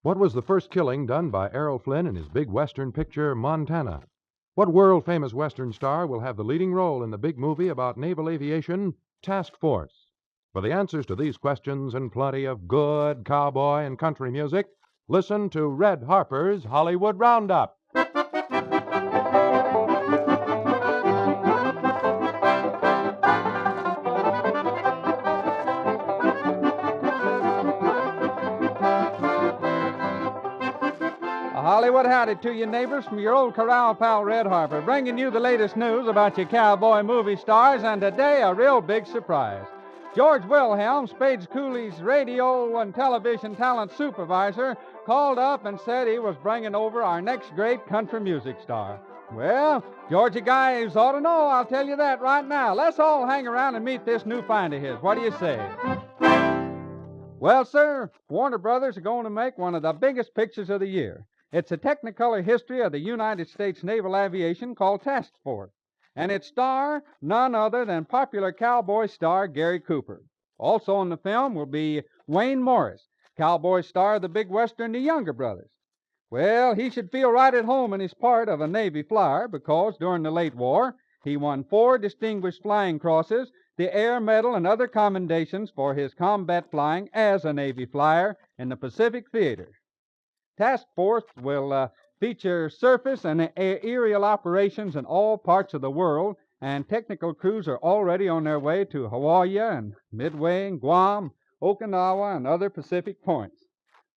What was the first killing done by Errol Flynn in his big Western picture, Montana? What world-famous Western star will have the leading role in the big movie about naval aviation, Task Force? For the answers to these questions and plenty of good cowboy and country music, listen to Red Harper's Hollywood Roundup. Hollywood howdy to you, neighbors, from your old corral pal, Red Harper, bringing you the latest news about your cowboy movie stars, and today a real big surprise. George Wilhelm, Spades Cooley's radio and television talent supervisor, called up and said he was bringing over our next great country music star. Well, Georgia guys ought to know, I'll tell you that right now. Let's all hang around and meet this new find of his. What do you say? Well, sir, Warner Brothers are going to make one of the biggest pictures of the year. It's a technicolor history of the United States naval aviation called Task Force, and its star, none other than popular cowboy star Gary Cooper. Also in the film will be Wayne Morris, cowboy star of the big Western The Younger Brothers. Well, he should feel right at home in his part of a Navy flyer because during the late war, he won 4 distinguished flying crosses, the Air Medal, and other commendations for his combat flying as a Navy flyer in the Pacific Theater. Task Force will feature surface and aerial operations in all parts of the world, and technical crews are already on their way to Hawaii and Midway and Guam, Okinawa, and other Pacific points.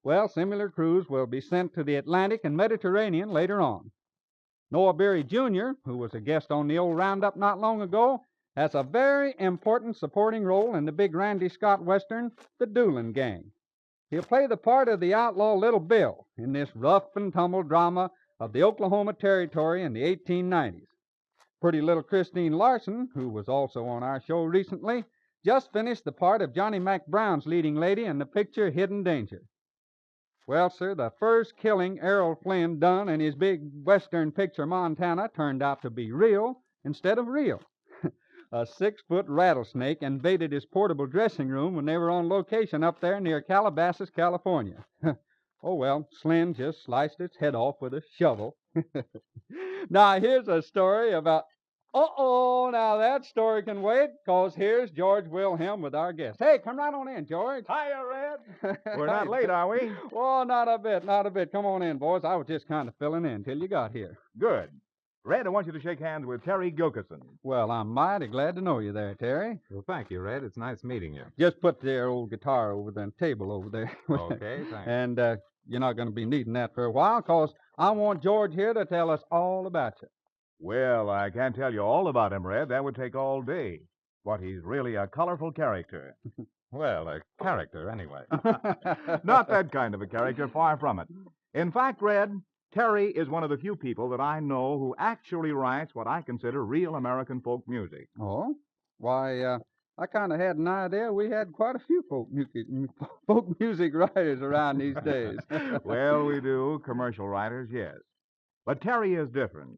Well, similar crews will be sent to the Atlantic and Mediterranean later on. Noah Beery, Jr., who was a guest on the old Roundup not long ago, has a very important supporting role in the big Randy Scott Western, The Doolin Gang. He'll play the part of the outlaw Little Bill in this rough and tumble drama of the Oklahoma Territory in the 1890s. Pretty little Christine Larson, who was also on our show recently, just finished the part of Johnny Mac Brown's leading lady in the picture Hidden Danger. Well, sir, the first killing Errol Flynn done in his big Western picture Montana turned out to be real instead of real. A 6-foot rattlesnake invaded his portable dressing room when they were on location up there near Calabasas, California. Oh, well, Slim just sliced its head off with a shovel. Now, here's a story about... now that story can wait, because here's George Wilhelm with our guest. Hey, come right on in, George. Hiya, Red. We're not late, are we? Oh, not a bit. Come on in, boys. I was just kind of filling in till you got here. Good. Red, I want you to shake hands with Terry Gilkyson. Well, I'm mighty glad to know you there, Terry. Well, thank you, Red. It's nice meeting you. Just put their old guitar over the table over there. Okay, thanks. And you're not going to be needing that for a while, because I want George here to tell us all about you. Well, I can't tell you all about him, Red. That would take all day. But he's really a colorful character. Well, a character, anyway. Not that kind of a character, far from it. In fact, Red, Terry is one of the few people that I know who actually writes what I consider real American folk music. Oh? Why, I kind of had an idea we had quite a few folk music writers around these days. Well, we do. Commercial writers, yes. But Terry is different.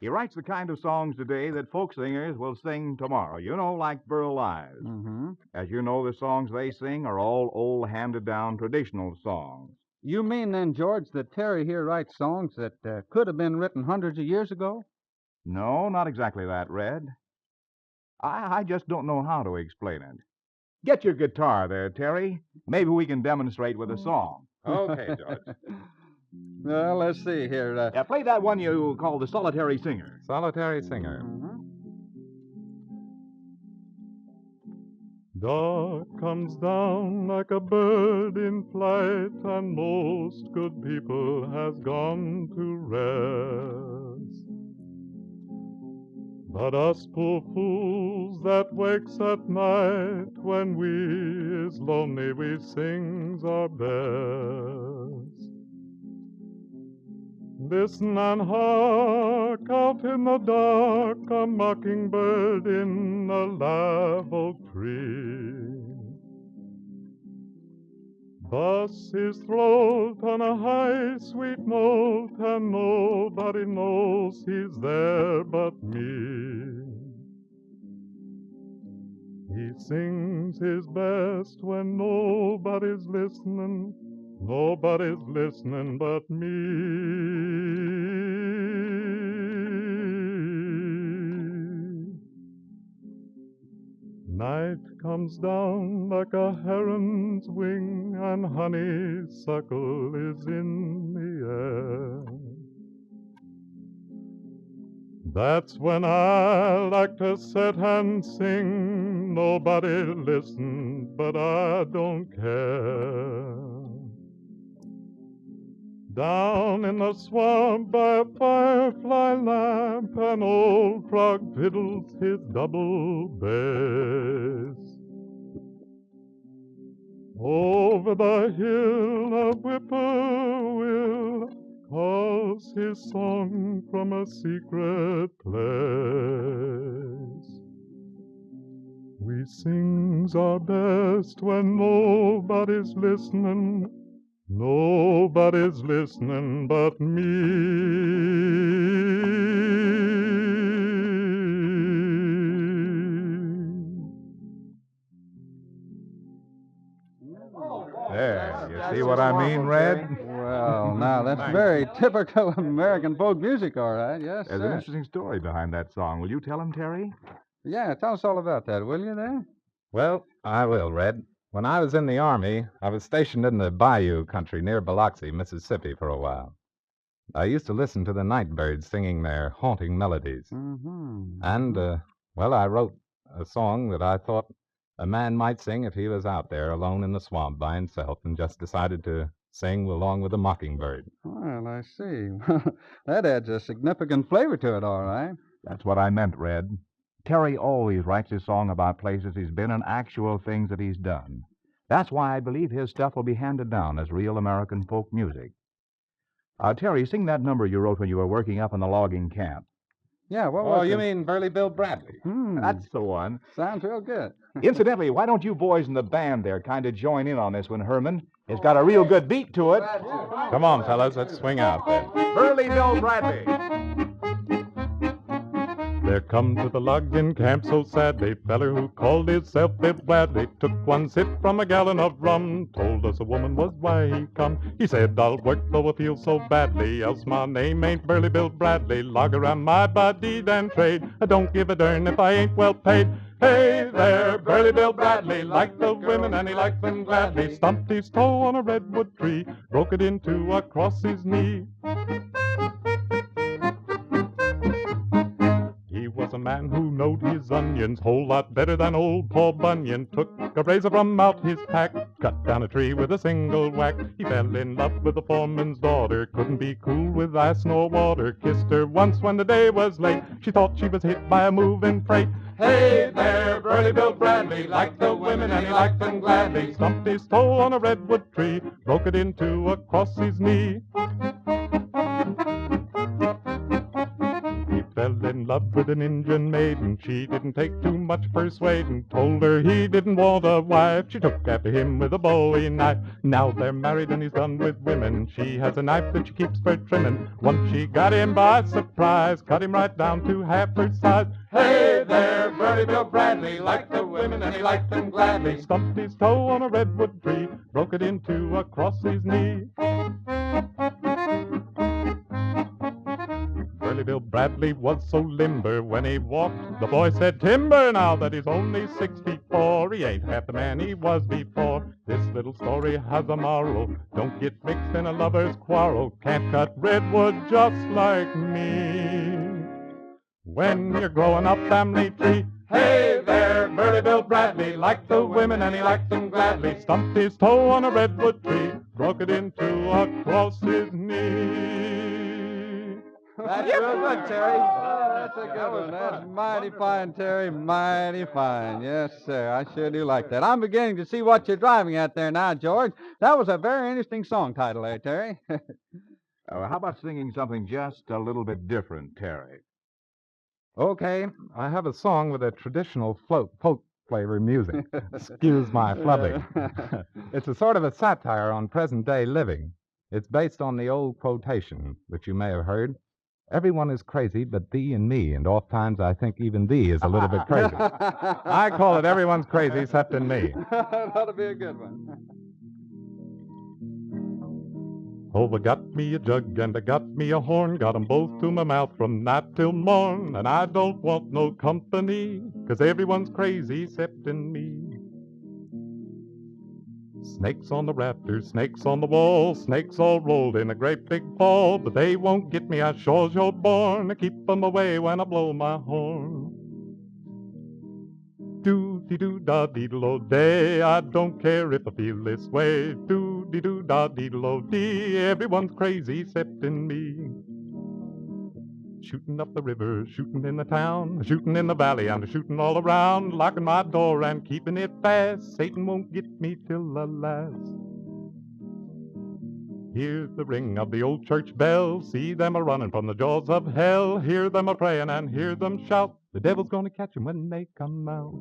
He writes the kind of songs today that folk singers will sing tomorrow. You know, like Burly. Mm-hmm. As you know, the songs they sing are all old, handed-down traditional songs. You mean then, George, that Terry here writes songs that could have been written hundreds of years ago? No, not exactly that, Red. I just don't know how to explain it. Get your guitar there, Terry. Maybe we can demonstrate with a song. Okay, George. Well, let's see here. Play that one you call the Solitary Singer. Solitary Singer. Mm-hmm. Dark comes down like a bird in flight, and most good people has gone to rest. But us poor fools that wakes at night, when we is lonely, we sings our best. Listen and hark, out in the dark, a mockingbird in a live oak tree. Thus his throat on a high, sweet note, and nobody knows he's there but me. He sings his best when nobody's listening, Nobody's listening but me. Night comes down like a heron's wing, and honeysuckle is in the air. That's when I like to sit and sing. Nobody listens, but I don't care. Down in the swamp by a firefly lamp, an old frog fiddles his double bass. Over the hill a whippoorwill calls his song from a secret place. We sings our best when nobody's listening. Nobody's listening but me. There, you see what I mean, Red? Well, now, that's very typical American folk music, all right. Yes, There's sir. an interesting story behind that song. Will you tell him, Terry? Yeah, tell us all about that, will you, there? Well, I will, Red. When I was in the Army, I was stationed in the bayou country near Biloxi, Mississippi, for a while. I used to listen to the night birds singing their haunting melodies. Mm-hmm. And, well, I wrote a song that I thought a man might sing if he was out there alone in the swamp by himself and just decided to sing along with a mockingbird. Well, I see. That adds a significant flavor to it, all right. That's what I meant, Red. Terry always writes his song about places he's been and actual things that he's done. That's why I believe his stuff will be handed down as real American folk music. Terry, sing that number you wrote when you were working up in the logging camp. Yeah, what was Oh, you it? mean Burly Bill Bradley? That's the one. Sounds real good. Incidentally, why don't you boys in the band there kind of join in on this one, Herman? It's got a real good beat to it. Come on, fellas, let's swing out then. Burly Bill Bradley. There come to the logging camp so sad, a feller who called himself Bill Bradley took one sip from a gallon of rum, told us a woman was why he come. He said, I'll work though I feel so badly, else my name ain't Burly Bill Bradley. Logger am my body and trade, I don't give a darn if I ain't well paid. Hey there, Burly Bill Bradley, liked the women and he liked them gladly. Stumped his toe on a redwood tree, broke it into across his knee. He was a man who knowed his onions whole lot better than old Paul Bunyan. Took a razor from out his pack, cut down a tree with a single whack. He fell in love with the foreman's daughter, couldn't be cool with ice nor water. Kissed her once when the day was late, she thought she was hit by a moving freight. Hey there, Burly Bill Bradley, liked the women and he liked them gladly. Stumped his toe on a redwood tree, broke it into across his knee. Fell in love with an Indian maiden. She didn't take too much persuading. Told her he didn't want a wife. She took after him with a bowie knife. Now they're married and he's done with women. She has a knife that she keeps for trimming. Once she got him by surprise, cut him right down to half her size. Hey there, Burly Bill Bradley, liked the women and he liked them gladly. Stumped his toe on a redwood tree, broke it into across his knee. Burly Bill Bradley was so limber when he walked. The boy said, timber, now that he's only 6 feet 4. He ain't half the man he was before. This little story has a moral. Don't get mixed in a lover's quarrel. Can't cut redwood just like me. When you're growing up family tree. Hey there, Burly Bill Bradley, liked the women and he liked them gladly. Stumped his toe on a redwood tree, broke it into across his knee. That's real good, Terry. That's a good one. That's mighty fine, Terry. Mighty fine. Yes, sir. I sure do like that. I'm beginning to see what you're driving at there now, George. That was a very interesting song title there, Terry. How about singing something just a little bit different, Terry? Okay, I have a song with a traditional folk flavor music. Excuse my flubbing. It's a sort of a satire on present-day living. It's based on the old quotation, which you may have heard. Everyone is crazy but thee and me, and oft times I think even thee is a little bit crazy. I call it everyone's crazy except in me. That ought to be a good one. Oh, I got me a jug and I got me a horn, got 'em both to my mouth from night till morn. And I don't want no company, 'cause everyone's crazy 'ceptin' me. Snakes on the rafters, snakes on the wall, snakes all rolled in a great big ball, but they won't get me, I sure's you're born, to keep 'em away when I blow my horn. Do-de-do-da-dee-lo-day, I don't care if I feel this way. Do-de-do-da-dee-lo-dee, everyone's crazy 'ceptin' me. Shooting up the river, shooting in the town, shooting in the valley, and shooting all around, locking my door and keeping it fast. Satan won't get me till the last. Hear the ring of the old church bell, see them a-running from the jaws of hell, hear them a-praying and hear them shout, the devil's gonna catch 'em when they come out.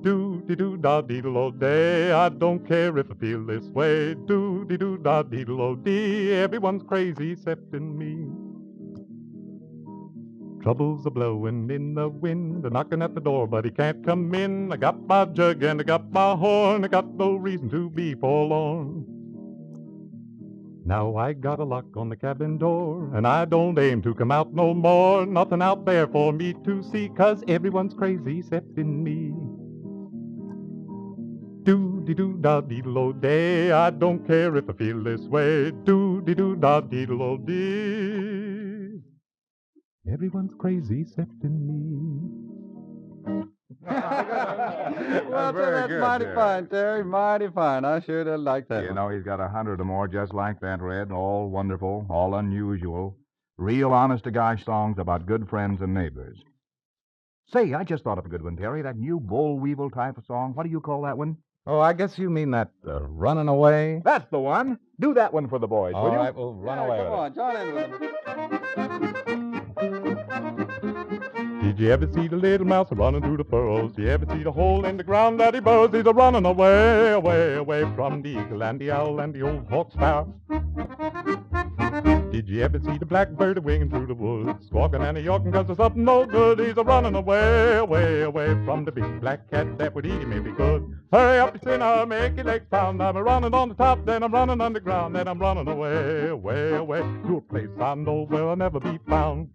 Do-de-do-da-dee-lo-day, I don't care if I feel this way. Do-de-do-da-dee-lo-dee, everyone's crazy 'ceptin' me. Trouble's a-blowin' in the wind, a-knocking at the door, but he can't come in. I got my jug and I got my horn, I got no reason to be forlorn. Now I got a lock on the cabin door, and I don't aim to come out no more. Nothing out there for me to see, 'cause everyone's crazy 'ceptin' me. Do-de-do-da-dee-lo-day, I don't care if I feel this way. Do-de-do-da-dee-lo-dee, everyone's crazy 'ceptin' me. Well, Very that's good, mighty Terry. fine, Terry. Mighty fine. I sure did like that You one. know, he's got 100 or more just like that, Red. All wonderful, all unusual. Real honest-to-gosh songs about good friends and neighbors. Say, I just thought of a good one, Terry. That new Boll Weevil type of song. What do you call that one? Oh, I guess you mean that Runnin' Away? That's the one. Do that one for the boys, All will you? right, we'll run away Come with on, join in with them. Did you ever see the little mouse running through the furrows? Did you ever see the hole in the ground that he burrows? He's a-running away, away, away from the eagle and the owl and the old hawk sparrow. Did you ever see the blackbird winging through the woods, squawking and a-yawking 'cause there's something no good? He's a-running away, away, away from the big black cat that would eat him if he could. Hurry up, you sinner, make your legs pound. I'm a-running on the top, then I'm running underground, then I'm running away, away, away to a place I know where I'll never be found.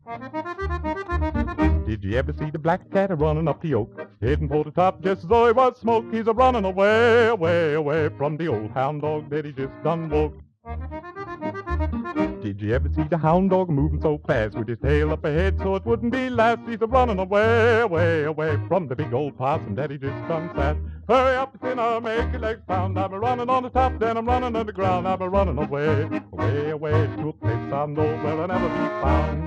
Did you ever see the black cat a-running up the oak, heading for the top just as though he was smoke? He's a-running away, away, away from the old hound dog that he just done woke. Did you ever see the hound dog moving so fast with his tail up ahead so it wouldn't be last? He's a-running away, away, away from the big old possum that he just done fast. Hurry up, sinner, make your legs pound. I'm a-running on the top, then I'm running underground. I'm a-running away, away, away to a place I know where I'll never be found.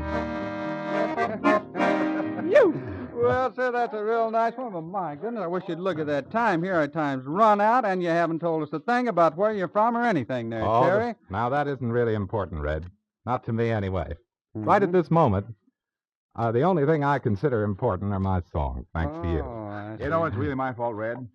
You! Well, sir, that's a real nice one, but my goodness, I wish you'd look at that time. Here our time's run out, and you haven't told us a thing about where you're from or anything there, Oh, Terry. now that isn't really important, Red. Not to me, anyway. Right at this moment, the only thing I consider important are my songs, thanks to you. Oh, I You know, it's really my fault, Red.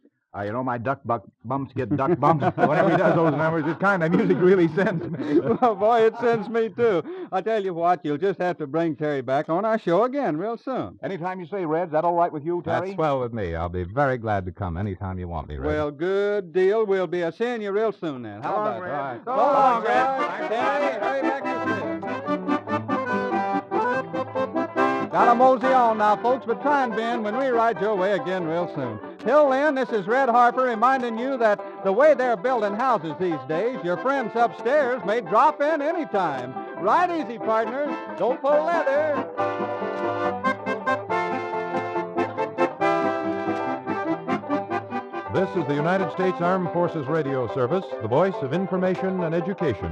You know, my duck bumps get duck bumps. Whenever he does those numbers, this kind of music really sends me. Well, boy, it sends me, too. I tell you what, you'll just have to bring Terry back on our show again real soon. Anytime you say, Red, is that all right with you, Terry? That's swell with me. I'll be very glad to come anytime you want me, Red. Well, good deal. We'll be seeing you real soon then. How So long, about Red. that? So long, Red. Red. Terry, hurry back to sleep. Gotta mosey on now, folks, but try and be in when we ride your way again real soon. Till then, this is Red Harper reminding you that the way they're building houses these days, your friends upstairs may drop in anytime. Ride easy, partners. Don't pull leather. This is the United States Armed Forces Radio Service, the voice of information and education.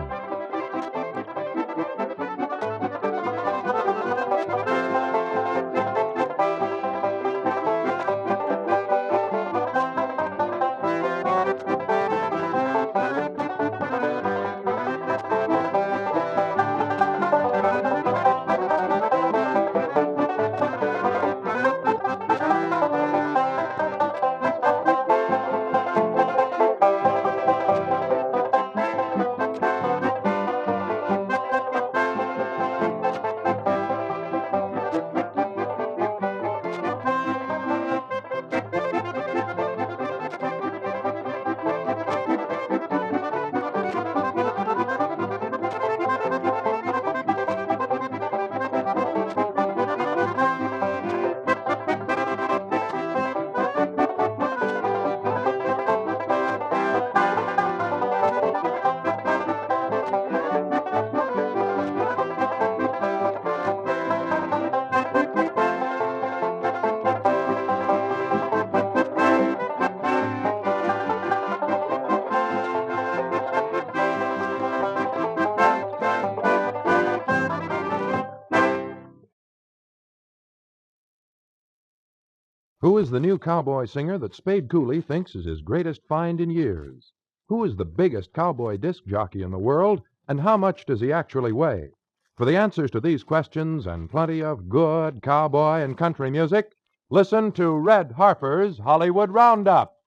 Who is the new cowboy singer that Spade Cooley thinks is his greatest find in years? Who is the biggest cowboy disc jockey in the world, and how much does he actually weigh? For the answers to these questions and plenty of good cowboy and country music, listen to Red Harper's Hollywood Roundup.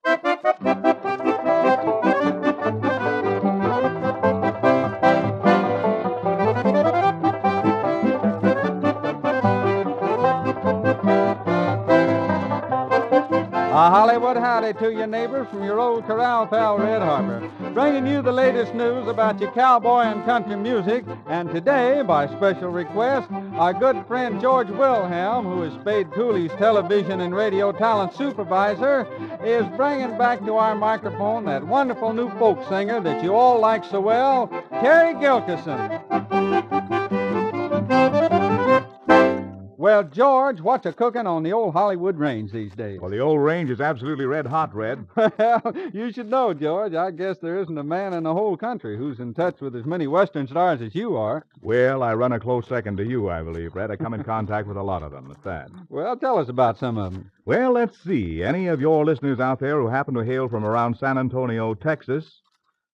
A Hollywood howdy to you, neighbors, from your old corral pal, Red Harper, bringing you the latest news about your cowboy and country music. And today, by special request, our good friend George Wilhelm, who is Spade Cooley's television and radio talent supervisor, is bringing back to our microphone that wonderful new folk singer that you all like so well, Terry Gilkyson. Well, George, what's a cooking on the old Hollywood range these days? Well, the old range is absolutely red hot, Red. Well, you should know, George. I guess there isn't a man in the whole country who's in touch with as many Western stars as you are. Well, I run a close second to you, I believe, Red. I come in contact with a lot of them, at that. Well, tell us about some of them. Well, let's see. Any of your listeners out there who happen to hail from around San Antonio, Texas,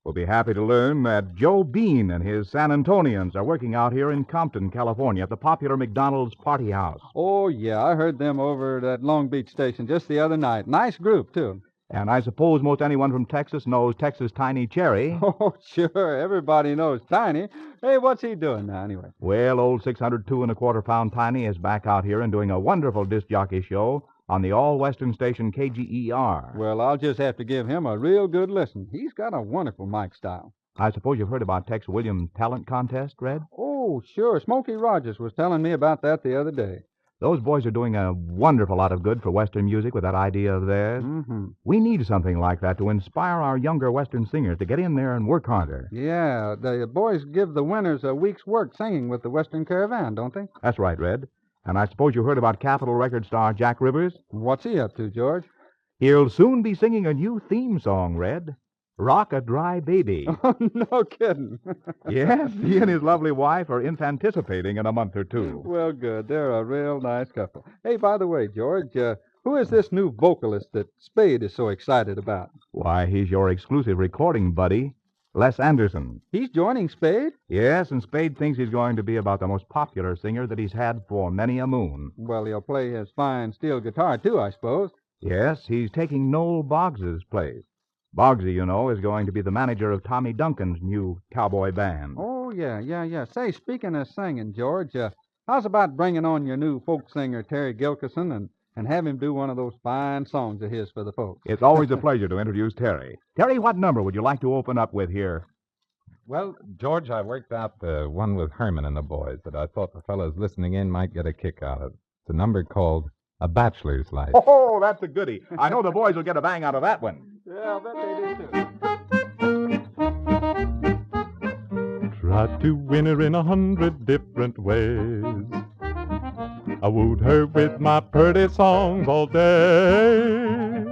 will be happy to learn that Joe Bean and his San Antonians are working out here in Compton, California, at the popular McDonald's Party House. Oh, yeah, I heard them over at that Long Beach station just the other night. Nice group, too. And I suppose most anyone from Texas knows Texas Tiny Cherry. Oh, sure. Everybody knows Tiny. Hey, what's he doing now, anyway? Well, old 602 and a quarter pound Tiny is back out here and doing a wonderful disc jockey show on the all-Western station KGER. Well, I'll just have to give him a real good listen. He's got a wonderful mic style. I suppose you've heard about Tex Williams' talent contest, Red? Oh, sure. Smokey Rogers was telling me about that the other day. Those boys are doing a wonderful lot of good for Western music with that idea of theirs. Mm-hmm. We need something like that to inspire our younger Western singers to get in there and work harder. Yeah, the boys give the winners a week's work singing with the Western Caravan, don't they? That's right, Red. And I suppose you heard about Capitol record star Jack Rivers? What's he up to, George? He'll soon be singing a new theme song, Red. Rock a Dry Baby. Oh, no kidding. Yes, he and his lovely wife are anticipating in a month or two. Well, good. They're a real nice couple. Hey, by the way, George, who is this new vocalist that Spade is so excited about? Why, he's your exclusive recording buddy, Les Anderson. He's joining Spade? Yes, and Spade thinks he's going to be about the most popular singer that he's had for many a moon. Well, he'll play his fine steel guitar, too, I suppose. Yes, he's taking Noel Boggs's place. Boggsy, you know, is going to be the manager of Tommy Duncan's new cowboy band. Oh, yeah. Say, speaking of singing, George, how's about bringing on your new folk singer, Terry Gilkyson, and have him do one of those fine songs of his for the folks? It's always a pleasure to introduce Terry. Terry, what number would you like to open up with here? Well, George, I worked out the one with Herman and the boys that I thought the fellows listening in might get a kick out of. It's a number called A Bachelor's Life. Oh, that's a goodie. I know the boys will get a bang out of that one. Yeah, I bet they do, too. Tried to win her in 100 different ways. I wooed her with my pretty songs all day.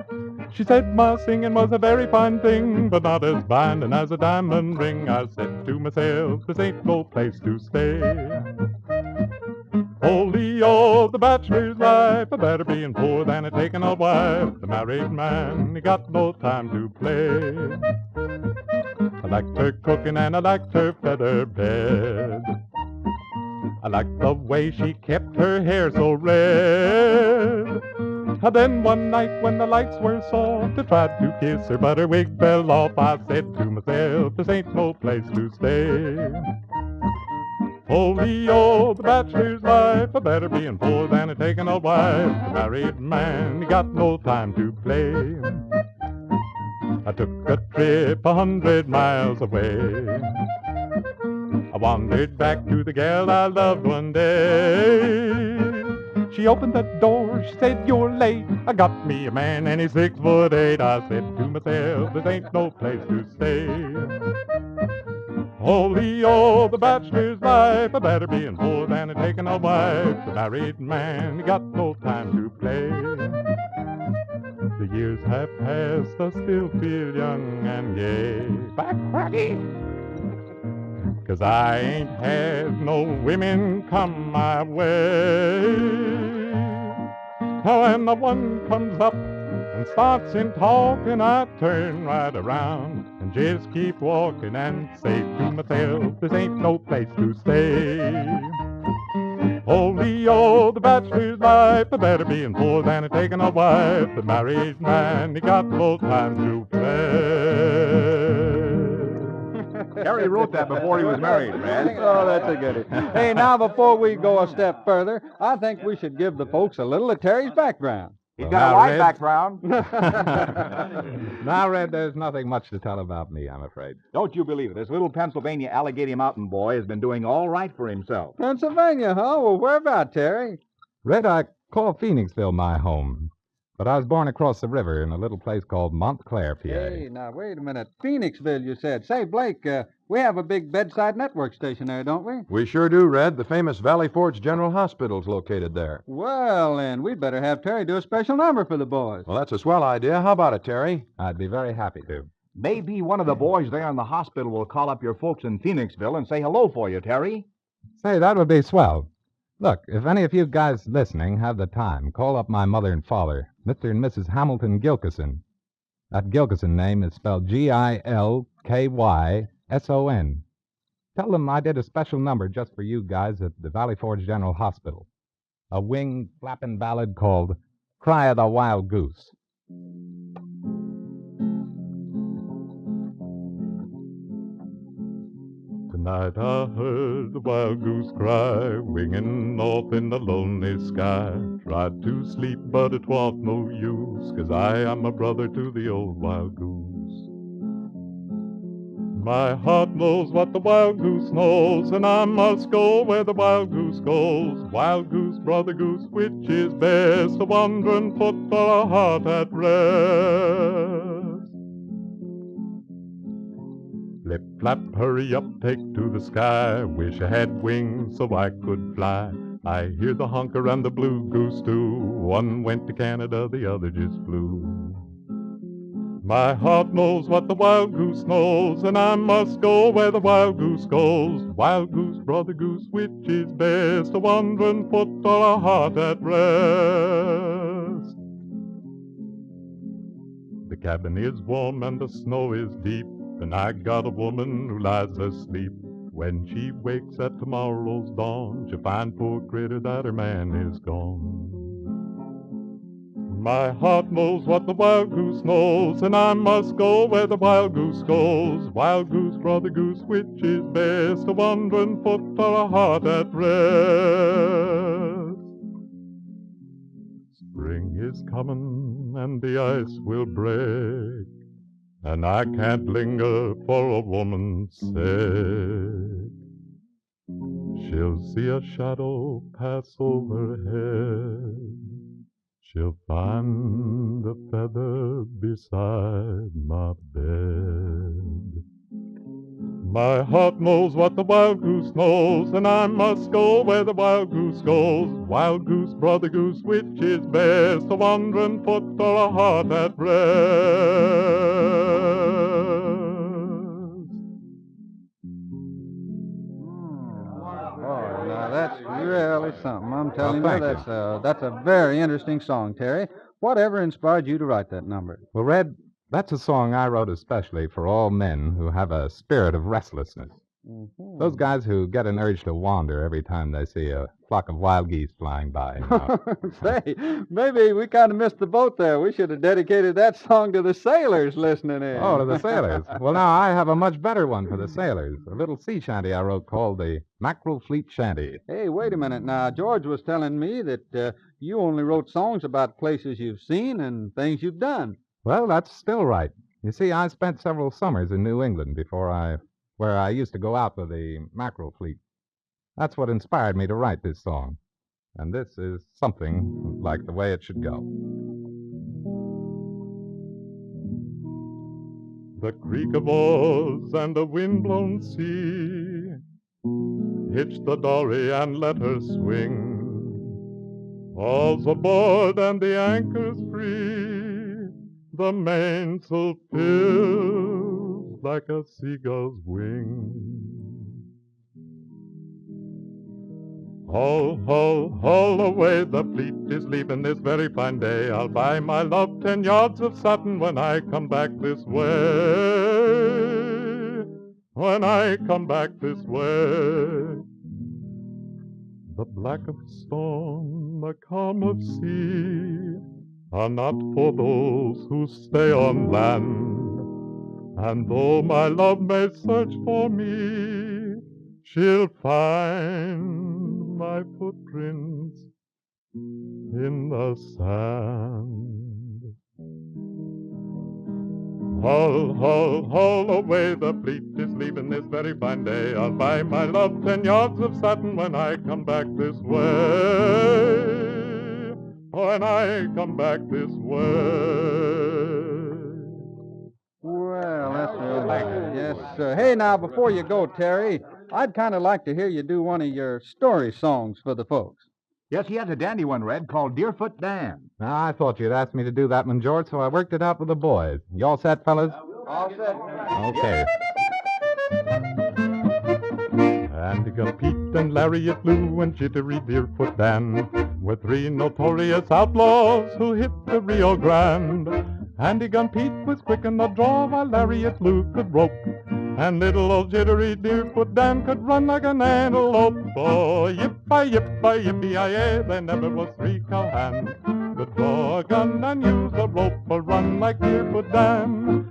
She said my singing was a very fine thing, but not as binding as a diamond ring. I said to myself, this ain't no place to stay. Holy, oh, the bachelor's life, a better being poor than a taken a wife. The married man, he got no time to play. I liked her cooking and I liked her feather bed. I liked the way she kept her hair so red. And then one night when the lights were soft, I tried to kiss her, but her wig fell off. I said to myself, this ain't no place to stay. Holy, oh, the bachelor's life, a better being poor than a taken a wife. The married man, he got no time to play. I took a trip 100 miles away. I wandered back to the gal I loved one day. She opened the door, she said, you're late. I got me a man and he's 6'8". I said to myself, this ain't no place to stay. Holy, oh, the bachelor's life, a better being poor than a taking a wife. The married man, he got no time to play. The years have passed, I still feel young and gay. Back, Craggy! 'Cause I ain't had no women come my way. When the one comes up and starts in talking, I turn right around and just keep walking and say to myself, this ain't no place to stay. Holy-o, the bachelor's life, a better being poor than a taking a wife. The married man, he got no time to play. Terry wrote that before he was married, Red. Oh, that's a goodie. Hey, now before we go a step further, I think we should give the folks a little of Terry's background. He's Well, got a now, white Red- background. Now, Red, there's nothing much to tell about me, I'm afraid. Don't you believe it? This little Pennsylvania Allegheny Mountain boy has been doing all right for himself. Pennsylvania, huh? Well, where about, Terry? Red, I call Phoenixville my home, but I was born across the river in a little place called Montclair, PA. Hey, now, wait a minute. Phoenixville, you said. Say, Blake, we have a big bedside network station there, don't we? We sure do, Red. The famous Valley Forge General Hospital's located there. Well, then, we'd better have Terry do a special number for the boys. Well, that's a swell idea. How about it, Terry? I'd be very happy to. Maybe one of the boys there in the hospital will call up your folks in Phoenixville and say hello for you, Terry. Say, that would be swell. Look, if any of you guys listening have the time, call up my mother and father, Mr. and Mrs. Hamilton Gilkyson. That Gilkyson name is spelled Gilkyson. Tell them I did a special number just for you guys at the Valley Forge General Hospital. A winged, flapping ballad called Cry of the Wild Goose. Tonight I heard the wild goose cry, winging off in the lonely sky. Tried to sleep, but it wasn't no use, 'cause I am a brother to the old wild goose. My heart knows what the wild goose knows, and I must go where the wild goose goes. Wild goose, brother goose, which is best, a wandering foot or a heart at rest? Flip, flap, hurry up, take to the sky. Wish I had wings so I could fly. I hear the honker and the blue goose too. One went to Canada, the other just flew. My heart knows what the wild goose knows, and I must go where the wild goose goes. Wild goose, brother goose, which is best, a wandering foot or a heart at rest? The cabin is warm and the snow is deep, and I got a woman who lies asleep. When she wakes at tomorrow's dawn, she'll find, poor critter, that her man is gone. My heart knows what the wild goose knows, and I must go where the wild goose goes. Wild goose, brother goose, which is best, a wandering foot or a heart at rest? Spring is coming and the ice will break, and I can't linger for a woman's sake. She'll see a shadow pass overhead. She'll find a feather beside my bed. My heart knows what the wild goose knows, and I must go where the wild goose goes. Wild goose, brother goose, which is best, a wandering foot or a heart at rest? Oh, now that's really something. I'm telling Well, you, thank that's a very interesting song, Terry. Whatever inspired you to write that number? Well, Red, that's a song I wrote especially for all men who have a spirit of restlessness. Mm-hmm. Those guys who get an urge to wander every time they see a flock of wild geese flying by. You know. Say, maybe we kind of missed the boat there. We should have dedicated that song to the sailors listening in. Oh, to the sailors. Well, now I have a much better one for the sailors. A little sea shanty I wrote called the Mackerel Fleet Shanty. Hey, wait a minute now. George was telling me that you only wrote songs about places you've seen and things you've done. Well, that's still right. You see, I spent several summers in New England where I used to go out with the Mackerel Fleet. That's what inspired me to write this song. And this is something like the way it should go. The creak of oars and the wind-blown sea, hitch the dory and let her swing. All's aboard and the anchor's free, the mainsail fills like a seagull's wing. Haul away, the fleet is leaving this very fine day. I'll buy my love 10 yards of satin when I come back this way. When I come back this way. The black of storm, the calm of sea are not for those who stay on land. And though my love may search for me, she'll find my footprints in the sand. Haul away, the fleet is leaving this very fine day. I'll buy my love 10 yards of satin when I come back this way. When I come back this way. Well, that's real nice. Yes, sir. Hey, now, before you go, Terry, I'd kind of like to hear you do one of your story songs for the folks. Yes, he has a dandy one, Red, called Deerfoot Dan. Now, I thought you'd ask me to do that one, George, so I worked it out with the boys. You all set, fellas? All set. Okay. Andy Pete and Lariat Lou and Jittery Deerfoot Dan were 3 notorious outlaws who hit the Rio Grande. Andy Pete was quick in the draw while Lariat Lou could rope. And little old Jittery Deerfoot Dan could run like an antelope. Oh, yippee-yi-yi, there never was 3 cowhands could draw a gun and use a rope or run like Deerfoot Dan.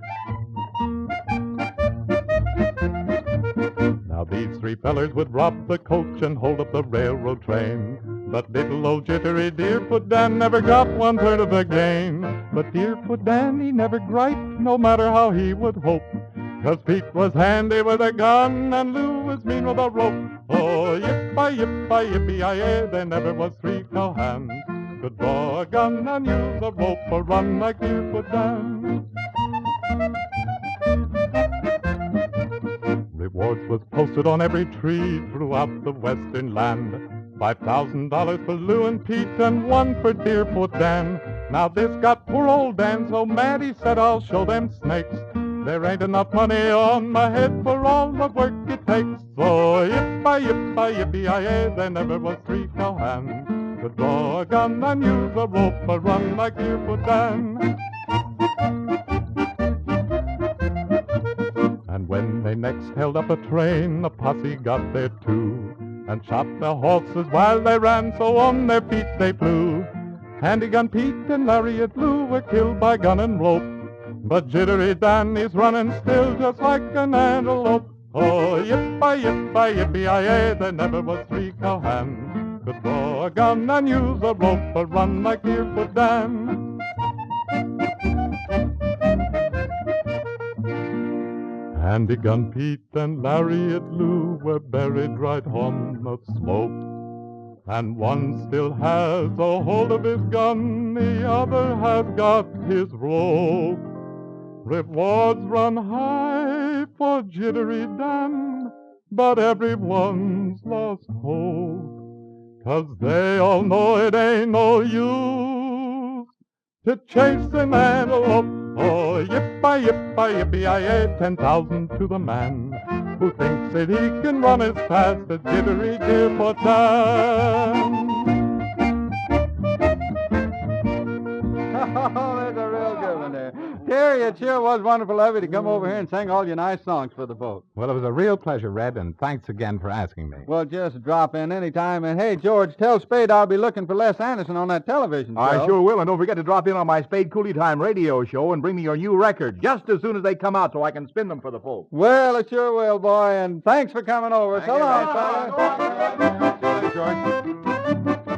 Now these 3 fellers would rob the coach and hold up the railroad train. But little old Jittery Deerfoot Dan never got 1/3 of the gain. But Deerfoot Dan, he never griped, no matter how he would hope. 'Cause Pete was handy with a gun and Lou was mean with a rope. Oh, yippee-yi-yi, there never was 3 cowhands could draw a gun and use a rope or run like Deerfoot Dan. Rewards was posted on every tree throughout the western land. $5,000 for Lou and Pete and 1 for Deerfoot Dan. Now this got poor old Dan so mad he said, I'll show them snakes. There ain't enough money on my head for all the work it takes. So yippee-yi-yi, there never was 3 cowhands could draw a gun and use a rope or run like Deerfoot Dan. And when they next held up a train, the posse got there too, and shot their horses while they ran, so on their feet they flew. Handy Pete and Lariat Lou were killed by gun and rope, but Jittery Dan, he's running still just like an antelope. Oh, yippee-yi-yi, there never was 3 cowhands could draw a gun and use a rope or run like Deerfoot Dan. Handy Pete and Lariat Lou were buried right on the slope, and one still has a hold of his gun, the other has got his rope. Rewards run high for Jittery Dan, but everyone's lost hope, 'cause they all know it ain't no use to chase an antelope. Oh, yippee-yi-yi, 10,000 to the man who thinks that he can run as fast as Jittery Deerfoot Dan. Oh, that's a real good one there. Terry, it sure was wonderful of you to come over here and sing all your nice songs for the folks. Well, it was a real pleasure, Red, and thanks again for asking me. Well, just drop in any time. And, hey, George, tell Spade I'll be looking for Les Anderson on that television show. I sure will, and don't forget to drop in on my Spade Coolie Time radio show and bring me your new record just as soon as they come out so I can spin them for the folks. Well, it sure will, boy, and thanks for coming over. So long, fellas. George.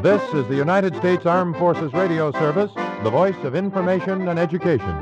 This is the United States Armed Forces Radio Service, the voice of information and education.